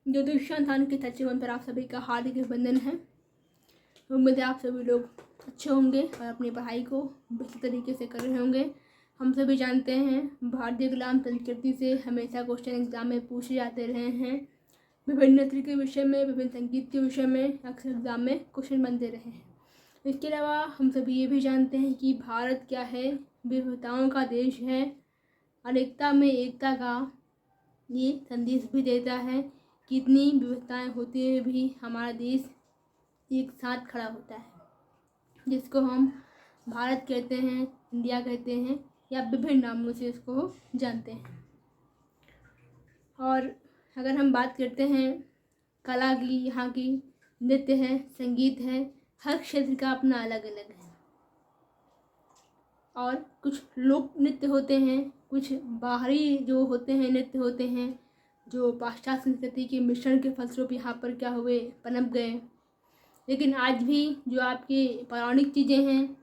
ज्योतिषांधान के सचिवन पर आप सभी का हार्दिक अभिनंदन है। उम्मीद है आप सभी लोग अच्छे होंगे और अपनी पढ़ाई को बेहतर तरीके से कर रहे होंगे। हम सभी जानते हैं भारतीय कलाम संस्कृति से हमेशा क्वेश्चन एग्जाम में पूछे जाते रहे हैं। विभिन्न नृत्य के विषय में, विभिन्न संगीत के विषय में अक्सर एग्जाम में क्वेश्चन बनते रहे हैं। इसके अलावा हम सभी ये भी जानते हैं कि भारत क्या है, विविधताओं का देश है, अनेकता में एकता का ये संदेश भी देता है। कितनी विविधताएं होते हुए भी हमारा देश एक साथ खड़ा होता है, जिसको हम भारत कहते हैं, इंडिया कहते हैं या विभिन्न नामों से इसको जानते हैं। और अगर हम बात करते हैं कला की, यहाँ की नृत्य है, संगीत है, हर क्षेत्र का अपना अलग अलग है। और कुछ लोक नृत्य होते हैं, कुछ बाहरी जो होते हैं नृत्य होते हैं, जो पाश्चात्य संस्कृति के मिश्रण के फलस्वरूप यहाँ पर क्या हुए, पनप गए। लेकिन आज भी जो आपकी पौराणिक चीज़ें हैं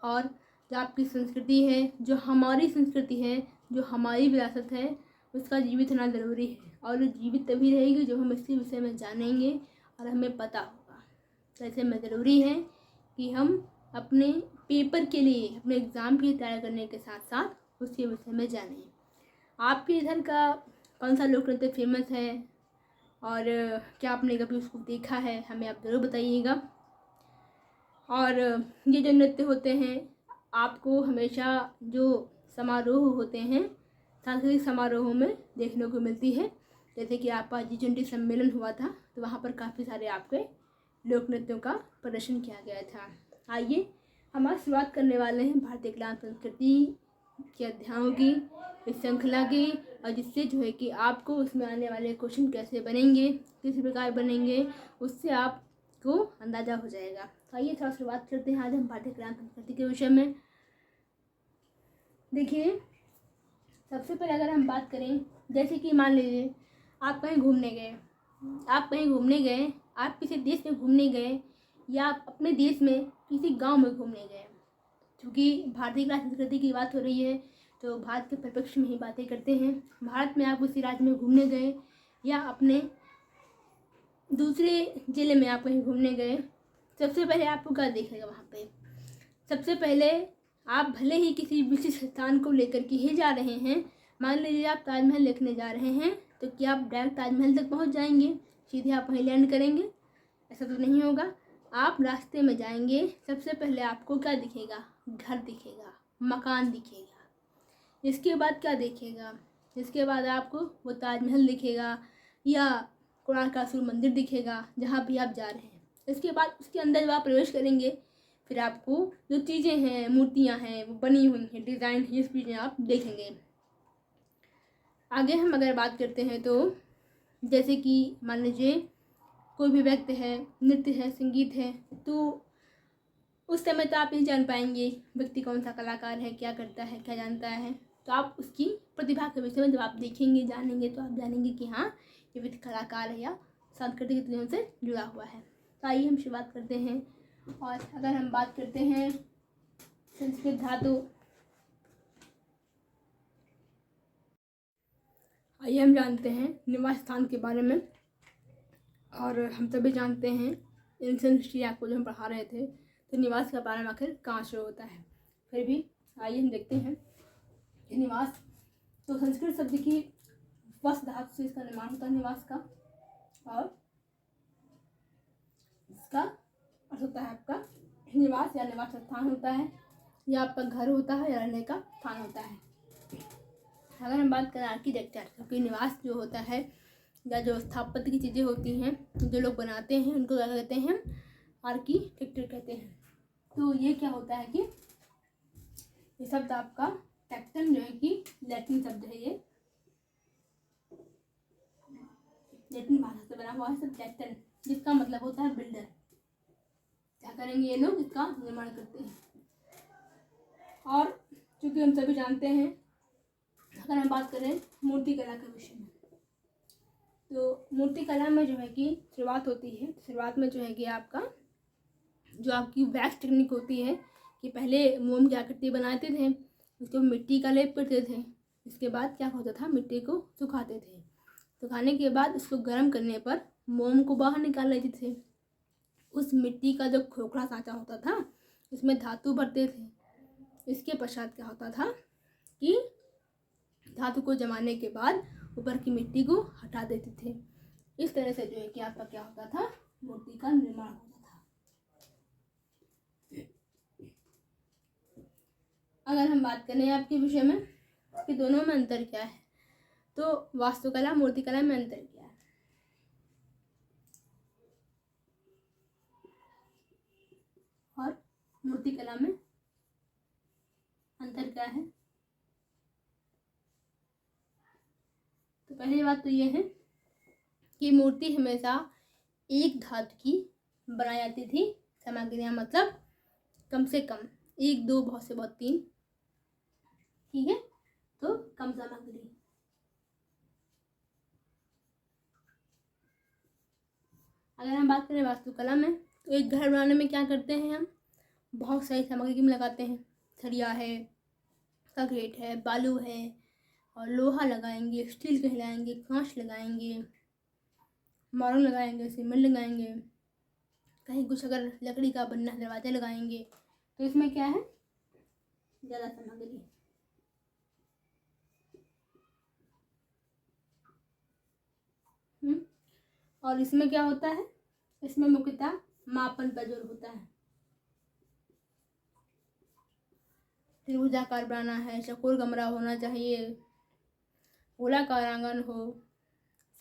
और जो आपकी संस्कृति है, जो हमारी संस्कृति है, जो हमारी विरासत है, उसका जीवित होना ज़रूरी है। और जीवित तभी रहेगी जो हम इसके विषय में जानेंगे और हमें पता होगा। तो ऐसे में ज़रूरी है कि हम अपने पेपर के लिए, अपने एग्ज़ाम की तैयारी करने के साथ साथ उसके विषय में जानें। आपके इधर का कौन सा लोक नृत्य फेमस है और क्या आपने कभी उसको देखा है, हमें आप ज़रूर बताइएगा। और ये जो नृत्य होते हैं, आपको हमेशा जो समारोह होते हैं, सांस्कृतिक समारोहों में देखने को मिलती है। जैसे कि आपका G20 सम्मेलन हुआ था, तो वहाँ पर काफ़ी सारे आपके लोक नृत्यों का प्रदर्शन किया गया था। आइए हम आज शुरुआत करने वाले हैं भारतीय कला संस्कृति के अध्यायों की, इस श्रृंखला की, और जिससे जो है कि आपको उसमें आने वाले क्वेश्चन कैसे बनेंगे, किस प्रकार बनेंगे, उससे आपको अंदाज़ा हो जाएगा। तो आइए थोड़ा शुरुआत करते हैं आज हम भारतीय कला संस्कृति के विषय में। देखिए, सबसे पहले अगर हम बात करें, जैसे कि मान लीजिए आप कहीं घूमने गए, आप किसी देश में घूमने गए या आप अपने देश में किसी गांव में घूमने गए। क्योंकि भारतीय कला संस्कृति की बात हो रही है तो भारत के परिप्रेक्ष्य में ही बातें करते हैं। भारत में आप किसी राज्य में घूमने गए या अपने दूसरे ज़िले में आप कहीं घूमने गए, सबसे पहले आपको क्या देखेगा वहाँ पे? सबसे पहले आप भले ही किसी विशिष्ट स्थान को लेकर के ही जा रहे हैं, मान लीजिए आप ताजमहल देखने जा रहे हैं, तो क्या आप डायरेक्ट ताजमहल तक पहुंच जाएंगे, सीधे आप वहीं लैंड करेंगे? ऐसा तो नहीं होगा। आप रास्ते में जाएंगे, सबसे पहले आपको क्या दिखेगा? घर दिखेगा, मकान दिखेगा। इसके बाद क्या दिखेगा? इसके बाद आपको वो ताजमहल दिखेगा या कोणार्क का सूर्य मंदिर दिखेगा, जहाँ भी आप जा रहे हैं। इसके बाद उसके अंदर जब आप प्रवेश करेंगे, फिर आपको जो चीज़ें हैं, मूर्तियाँ हैं, वो बनी हुई हैं, डिज़ाइन है, ये चीज़ें आप देखेंगे। आगे हम अगर बात करते हैं तो जैसे कि मान लीजिए कोई भी व्यक्ति है, नृत्य है, संगीत है, तो उस समय तो आप नहीं जान पाएंगे व्यक्ति कौन सा कलाकार है, क्या करता है, क्या जानता है। तो आप उसकी प्रतिभा के विषय में जब आप देखेंगे, जानेंगे, तो आप जानेंगे कि हाँ, ये व्यक्ति कलाकार है या सांस्कृतिक गतिविधियों से जुड़ा हुआ है। तो आइए हम शुरुआत करते हैं। और अगर हम बात करते हैं संस्कृत धातु, आइए हम जानते हैं निवास स्थान के बारे में। और हम सभी जानते हैं एंशिएंट हिस्ट्री आपको जो हम पढ़ा रहे थे, तो निवास का प्रारंभ आखिर कहाँ शुरू होता है। फिर भी आइए हम देखते हैं कि निवास, तो संस्कृत शब्द की वस धातु से इसका निर्माण होता है निवास का, और इसका अर्थ होता है आपका निवास या निवास स्थान होता है, या आपका घर होता है या रहने का स्थान होता है। अगर हम बात करें आर्किटेक्चर, क्योंकि निवास जो होता है या जो स्थापत्य की चीज़ें होती हैं, जो लोग बनाते हैं, उनको क्या कहते हैं? आर्किटेक्चर कहते हैं। तो ये क्या होता है कि ये शब्द आपका टेक्टन जो है कि लैटिन शब्द है, ये लैटिन भाषा से बना हुआ है सब टेक्टन, जिसका मतलब होता है बिल्डर। क्या करेंगे ये लोग? इसका निर्माण करते हैं। और चूँकि हम सभी जानते हैं, अगर हम बात करें मूर्ति कला के विषय में, तो मूर्ति कला में जो है कि शुरुआत होती है, शुरुआत में जो है कि आपका जो आपकी वैक्स टेक्निक होती है कि पहले मोम की आकृति बनाते थे, उसको मिट्टी का लेप करते थे, इसके बाद क्या होता था, मिट्टी को सुखाते थे, सुखाने के बाद उसको गर्म करने पर मोम को बाहर निकाल लेते थे। उस मिट्टी का जो खोखला सांचा होता था उसमें धातु भरते थे। इसके पश्चात क्या होता था कि धातु को जमाने के बाद ऊपर की मिट्टी को हटा देते थे। इस तरह से जो है कि आपका क्या होता था, मूर्ति का निर्माण होता था। अगर हम बात करें आपके विषय में कि दोनों में अंतर क्या है, तो वास्तुकला मूर्तिकला में अंतर क्या है? और मूर्तिकला में अंतर क्या है? तो पहली बात तो ये है कि मूर्ति हमेशा एक धातु की बनाई जाती थी। सामग्रियाँ मतलब कम से कम 1, 2, बहुत से बहुत 3, ठीक है, तो कम सामग्री। अगर हम बात करें वास्तुकला में, तो एक घर बनाने में क्या करते हैं हम, बहुत सारी सामग्री लगाते हैं। सरिया है, कंक्रीट है, बालू है, और लोहा लगाएंगे, स्टील के लगाएंगे, कांच लगाएंगे, मार्बल लगाएंगे, सीमेंट लगाएंगे, कहीं कुछ अगर लकड़ी का बनना दरवाजा लगाएंगे। तो इसमें क्या है, ज़्यादा सामग्री। और इसमें क्या होता है, इसमें मुख्यतः मापन पर जोर होता है। त्रिभुजाकार बनाना है, चौकोर कमरा होना चाहिए, गोलाकार आंगन हो,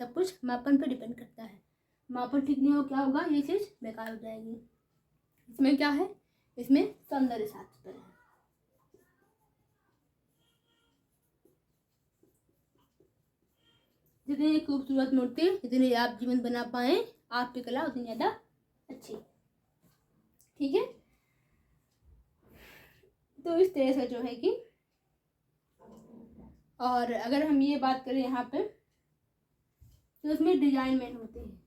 सब कुछ मापन पर डिपेंड करता है। मापन ठीक नहीं हो क्या होगा, ये चीज़ बेकार हो जाएगी। इसमें क्या है, इसमें सौंदर्य शास्त्र है। जितनी खूबसूरत मूर्ति, जितनी आप जीवन बना पाए, आपकी कला उतनी ज़्यादा अच्छी, ठीक है। तो इस तरह से जो है कि, और अगर हम ये बात करें यहाँ पे, तो इसमें डिजाइन मेन होते हैं।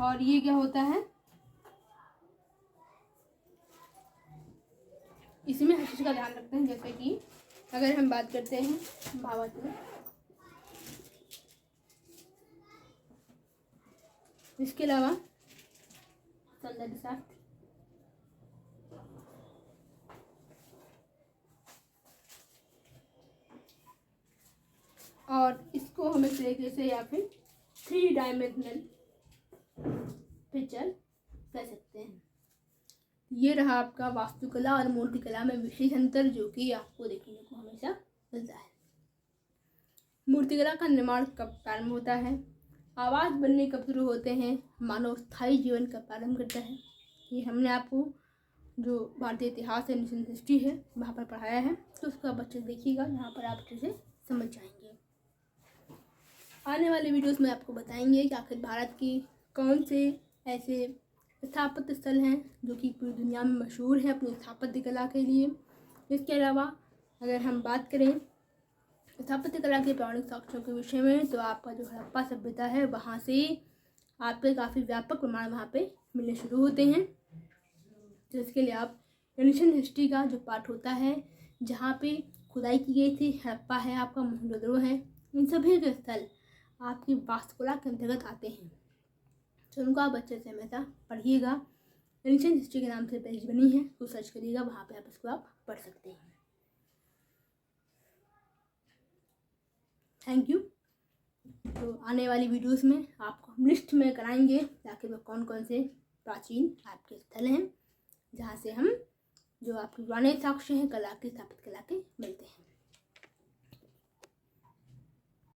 और ये क्या होता है, इसमें हर चीज़ का ध्यान रखते हैं। जैसे कि अगर हम बात करते हैं भावात्मक, इसके अलावा सौंदर्य शास्त्र, और इसको हम इस तरीके से या फिर 3 डायमेंशनल पिक्चर कह सकते हैं। ये रहा आपका वास्तुकला और मूर्तिकला में विशेष अंतर, जो कि आपको देखने को हमेशा मिलता है। मूर्तिकला का निर्माण कब प्रारंभ होता है, आवास बनने कब शुरू होते हैं, मानव स्थायी जीवन कब प्रारंभ करता है, ये हमने आपको जो भारतीय इतिहास है, नेशनल हिस्ट्री है, वहाँ पर पढ़ाया है। तो उसको आप अच्छे से देखिएगा, यहाँ पर आप अच्छे से समझ जाएंगे। आने वाले वीडियोस में आपको बताएंगे कि आखिर भारत की कौन से ऐसे स्थापत्य स्थल हैं जो कि पूरी दुनिया में मशहूर है अपनी स्थापत्य कला के लिए। इसके अलावा अगर हम बात करें स्थापत्य कला के पौराणिक साक्ष्यों के विषय में, तो आपका जो हड़प्पा सभ्यता है, वहाँ से आपके काफ़ी व्यापक प्रमाण वहाँ पे मिलने शुरू होते हैं। तो इसके लिए आप एंशिएंट हिस्ट्री का जो पार्ट होता है, जहाँ पे खुदाई की गई थी, हड़प्पा है, आपका मोहनजोदड़ो है, इन सभी के स्थल आपकी वास्तुकला के अंतर्गत आते हैं। तो उनको आप अच्छे से हमेशा पढ़िएगा। एंशिएंट हिस्ट्री के नाम से पेज बनी है, तो सर्च करिएगा, वहाँ पे आप इसको आप पढ़ सकते हैं। Thank you. तो आने वाली वीडियोस में आपको हम लिस्ट में कराएंगे ताकि वो कौन कौन से प्राचीन आपके स्थल हैं, जहाँ से हम जो आपके पुराने साक्ष्य हैं कला के, स्थापित कला के मिलते हैं।